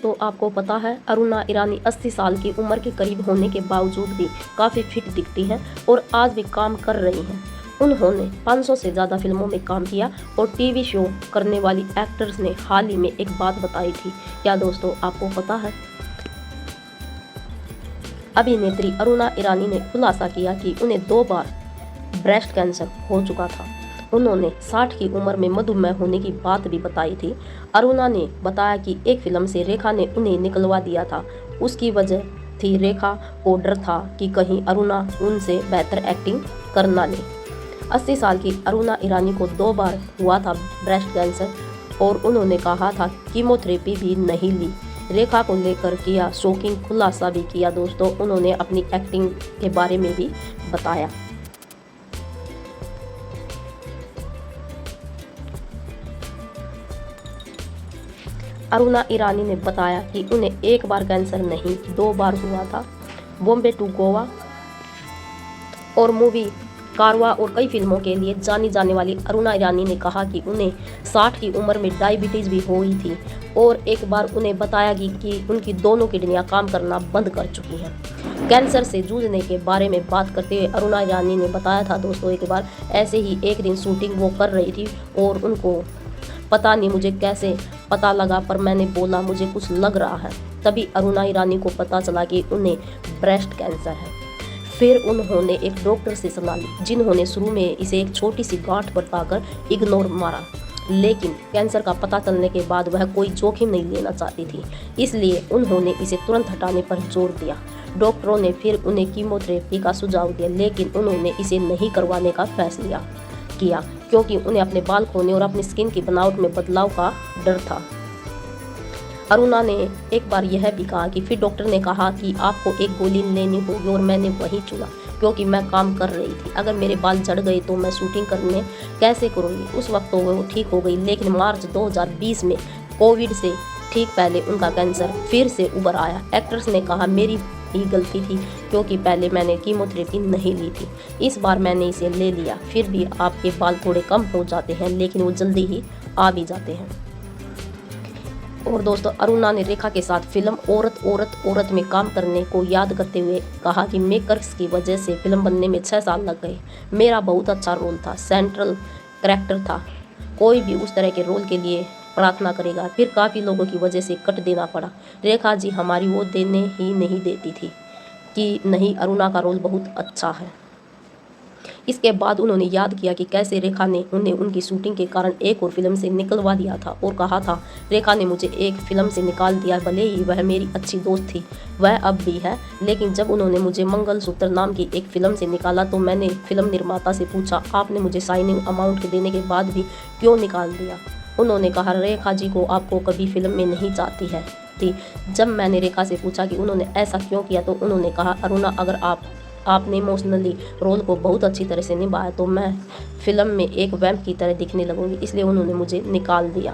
तो आपको पता है अरुणा ईरानी 80 साल की उम्र के करीब होने के बावजूद भी काफ़ी फिट दिखती हैं और आज भी काम कर रही हैं। उन्होंने 500 से ज़्यादा फिल्मों में काम किया और टीवी शो करने वाली एक्टर्स ने हाल ही में एक बात बताई थी। क्या दोस्तों आपको पता है? अभिनेत्री अरुणा ईरानी ने खुलासा किया कि उन्हें 2 बार ब्रेस्ट कैंसर हो चुका था। उन्होंने 60 की उम्र में मधुमेह होने की बात भी बताई थी। अरुणा ने बताया कि एक फिल्म से रेखा ने उन्हें निकलवा दिया था। उसकी वजह थी रेखा को डर था कि कहीं अरुणा उनसे बेहतर एक्टिंग कर ना ले। 80 साल की अरुणा ईरानी को 2 बार हुआ था ब्रेस्ट कैंसर और उन्होंने कहा था कीमोथेरेपी भी नहीं ली। रेखा को लेकर किया शॉकिंग खुलासा भी किया दोस्तों। उन्होंने अपनी एक्टिंग के बारे में भी बताया। अरुणा ईरानी ने बताया कि उन्हें 1 बार कैंसर नहीं 2 बार हुआ था। बॉम्बे टू गोवा और मूवी कारवां और कई फिल्मों के लिए जानी जाने वाली अरुणा ईरानी ने कहा कि उन्हें 60 की उम्र में डायबिटीज़ भी हुई थी और एक बार उन्हें बताया कि उनकी दोनों किडनियां काम करना बंद कर चुकी हैं। कैंसर से जूझने के बारे में बात करते हुए अरुणा ईरानी ने बताया था दोस्तों, एक बार ऐसे ही एक दिन शूटिंग वो कर रही थी और उनको पता नहीं मुझे कैसे पता लगा, पर मैंने बोला मुझे कुछ लग रहा है। तभी अरुणा ईरानी को पता चला कि उन्हें ब्रेस्ट कैंसर है। फिर उन्होंने एक डॉक्टर से सलाह ली, जिन्होंने शुरू में इसे एक छोटी सी गांठ बताकर इग्नोर मारा, लेकिन कैंसर का पता चलने के बाद वह कोई जोखिम नहीं लेना चाहती थी, इसलिए उन्होंने इसे तुरंत हटाने पर जोर दिया। डॉक्टरों ने फिर उन्हें कीमोथेरेपी का सुझाव दिया, लेकिन उन्होंने इसे नहीं करवाने का फैसला किया क्योंकि उन्हें अपने बाल खोने और अपनी स्किन की बनावट में बदलाव का डर था। अरुणा ने एक बार यह भी कहा कि फिर डॉक्टर ने कहा कि आपको एक गोली लेनी होगी और मैंने वही चुना क्योंकि मैं काम कर रही थी। अगर मेरे बाल झड़ गए तो मैं शूटिंग करने कैसे करूँगी। उस वक्त तो वो ठीक हो गई, लेकिन मार्च 2020 में कोविड से ठीक पहले उनका कैंसर फिर से उभर आया। एक्ट्रेस ने कहा मेरी ही गलती थी क्योंकि पहले मैंने कीमोथेरेपी नहीं ली थी, इस बार मैंने इसे ले लिया। फिर भी आपके बाल थोड़े कम हो जाते हैं, लेकिन वो जल्दी ही आ भी जाते हैं। और दोस्तों अरुणा ने रेखा के साथ फिल्म औरत औरत औरत में काम करने को याद करते हुए कहा कि मेकर्स की वजह से फिल्म बनने में 6 साल लग गए। मेरा बहुत अच्छा रोल था, सेंट्रल कैरेक्टर था। कोई भी उस तरह के रोल के लिए प्रार्थना करेगा, फिर काफ़ी लोगों की वजह से कट देना पड़ा। रेखा जी हमारी वो देने ही नहीं देती थी कि नहीं, अरुणा का रोल बहुत अच्छा है। इसके बाद उन्होंने याद किया कि कैसे रेखा ने उन्हें उनकी शूटिंग के कारण एक और फिल्म से निकलवा दिया था और कहा था रेखा ने मुझे एक फिल्म से निकाल दिया, भले ही वह मेरी अच्छी दोस्त थी, वह अब भी है, लेकिन जब उन्होंने मुझे मंगलसूत्र नाम की एक फिल्म से निकाला तो मैंने फिल्म निर्माता से पूछा आपने मुझे साइनिंग अमाउंट देने के बाद भी क्यों निकाल दिया। उन्होंने कहा रेखा जी को आपको कभी फिल्म में नहीं चाहती है थी। जब मैंने रेखा से पूछा कि उन्होंने ऐसा क्यों किया तो उन्होंने कहा अरुणा अगर आपने इमोशनली रोल को बहुत अच्छी तरह से निभाया तो मैं फिल्म में एक वैम्प की तरह दिखने लगूंगी, इसलिए उन्होंने मुझे निकाल दिया।